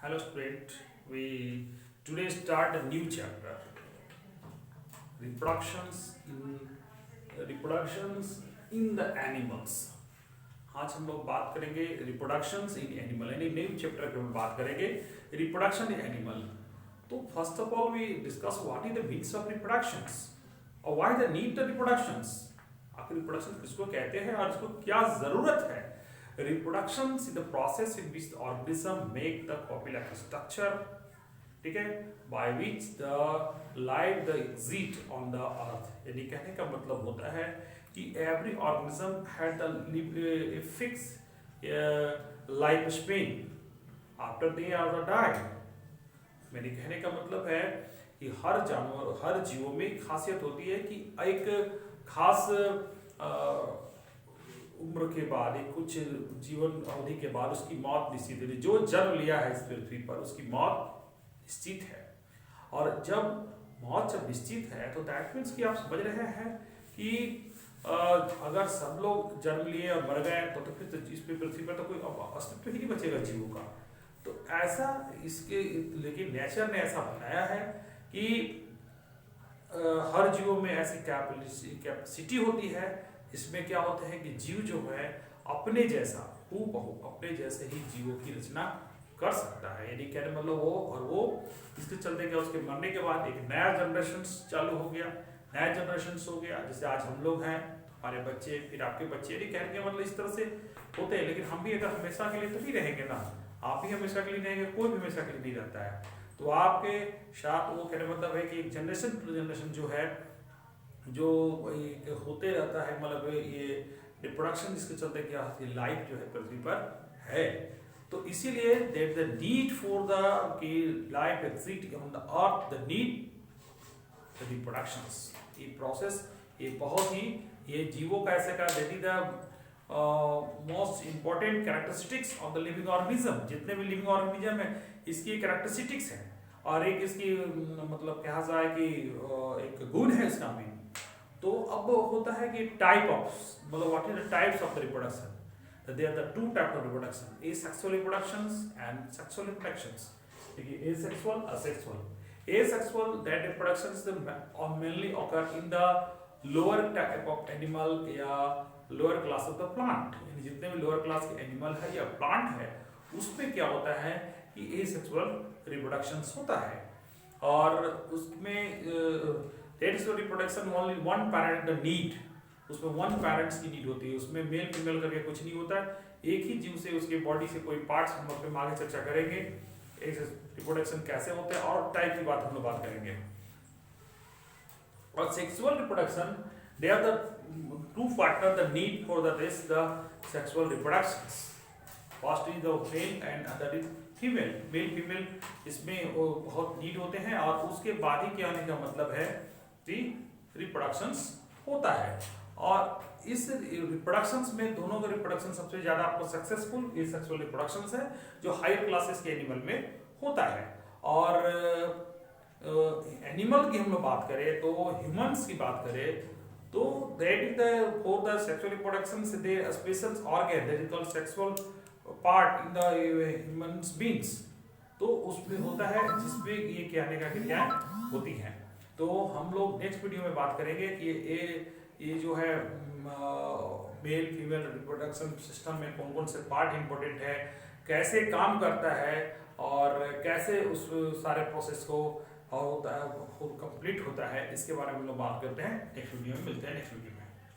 Hello student, we today start a new chapter, reproductions in the animals. आज हम लोग बात करेंगे रिप्रोडक्शंस इन एनिमल यानी न्यू चैप्टर के में बात करेंगे रिप्रोडक्शन इन एनिमल. तो first of all we discuss what is the means of reproductions और why the need the reproductions. आखिर रिप्रोडक्शन किसको कहते हैं और इसको क्या जरूरत है. Reproduction is the process in which the organism make the copyleft structure, ठीक है, by which the life the exist on the earth. यानी कहने का मतलब होता है कि every organism had a fixed life span after they are died. मेरे कहने का मतलब है कि हर जानवर हर जीवों में खासियत होती है कि एक खास उम्र के बाद एक कुछ जीवन अवधि के बाद उसकी मौत निश्चित है. जो जन्म लिया है इस पृथ्वी पर उसकी मौत निश्चित है. और जब मौत जब निश्चित है तो दैट मीन्स कि आप समझ रहे हैं कि अगर सब लोग जन्म लिए और मर गए तो फिर तो इस पृथ्वी पर तो कोई अस्तित्व ही नहीं बचेगा जीवों का. तो ऐसा इसके लेकिन नेचर ने ऐसा बनाया है कि हर जीवों में ऐसी कैपेसिटी होती है. इसमें क्या होता है कि जीव जो है अपने जैसा अपने जैसे ही जीवों की रचना कर सकता है. यानी कहने मतलब वो इसके चलते क्या उसके मरने के बाद एक नया जनरेशन चालू हो गया, नया जनरेशन हो गया. जैसे आज हम लोग हैं, हमारे बच्चे, फिर आपके बच्चे. यानी कहने का मतलब इस तरह से होते हैं. लेकिन हम भी अगर हमेशा के लिए तो नहीं रहेंगे ना. आप भी हमेशा के लिए नहीं रहेंगे, कोई भी हमेशा के लिए नहीं रहता है. तो आपके साथ वो कहने मतलब है कि एक जनरेशन टू जनरेशन जो है जो होते रहता है. मतलब ये रिप्रोडक्शन इसके चलते क्या लाइफ जो है पृथ्वी पर है. तो इसीलिए that the need for the कि life exist on the earth, the need the reproductions. ये प्रोसेस ये बहुत ही ये जीवों का ऐसे का that is the most important characteristics of the living organism. जितने भी लिविंग ऑर्गेनिज्म है इसकी कैरेक्टरिस्टिक्स है और एक इसकी मतलब कहा जाए कि एक गुण है इसका भी. तो अब होता है कि टाइप ऑफ मतलब what is the types of the reproduction. There are the two type of reproduction, asexual reproductions and sexual reproductions. देखिए asexual, asexual. Asexual that reproductions mainly occur in the lower type of animal या lower class of the plant. यानी जितने भी lower class के animal है या plant है उसमें क्या होता है कि एसेक्सुअल रिप्रोडक्शंस होता है. और उसमें that is the reproduction only one parent the need. उसमें वन पेरेंट्स की नीड होती है. उसमें मेल फीमेल करके कुछ नहीं होता. एक ही जीव से उसके बॉडी से कोई पार्ट्स हम अपने आगे चर्चा करेंगे. रिप्रोडक्शन कैसे होते हैं और टाइप की बात हम लोग बात करेंगे. और sexual reproduction they are the two factor the need for the this the sexual reproductions. First is the male and other is female. Male female इसमें बहुत नीड होते हैं. और उसके बाद ही क्या होने का मतलब है रिप्रोडक्शंस होता है. और इस रिप्रोडक्शंस में दोनों का रिप्रोडक्शन सबसे ज्यादा आपको सक्सेसफुल ये सेक्सुअल रिप्रोडक्शंस है जो हायर क्लासेस के एनिमल में होता है. और एनिमल की हम लोग बात करें तो ह्यूमंस की बात करें तो that is the for the sexual reproductions they special organ that is called sexual part in the humans beings. तो उसमें होता है जिसमें ये कहने का क्रियाएं होती हैं. तो हम लोग नेक्स्ट वीडियो में बात करेंगे कि ये जो है मेल फीमेल रिप्रोडक्शन सिस्टम में कौन कौन से पार्ट इंपॉर्टेंट है, कैसे काम करता है और कैसे उस सारे प्रोसेस को होता है कंप्लीट होता है. इसके बारे में हम लोग बात करते हैं नेक्स्ट वीडियो में. मिलते हैं नेक्स्ट वीडियो में.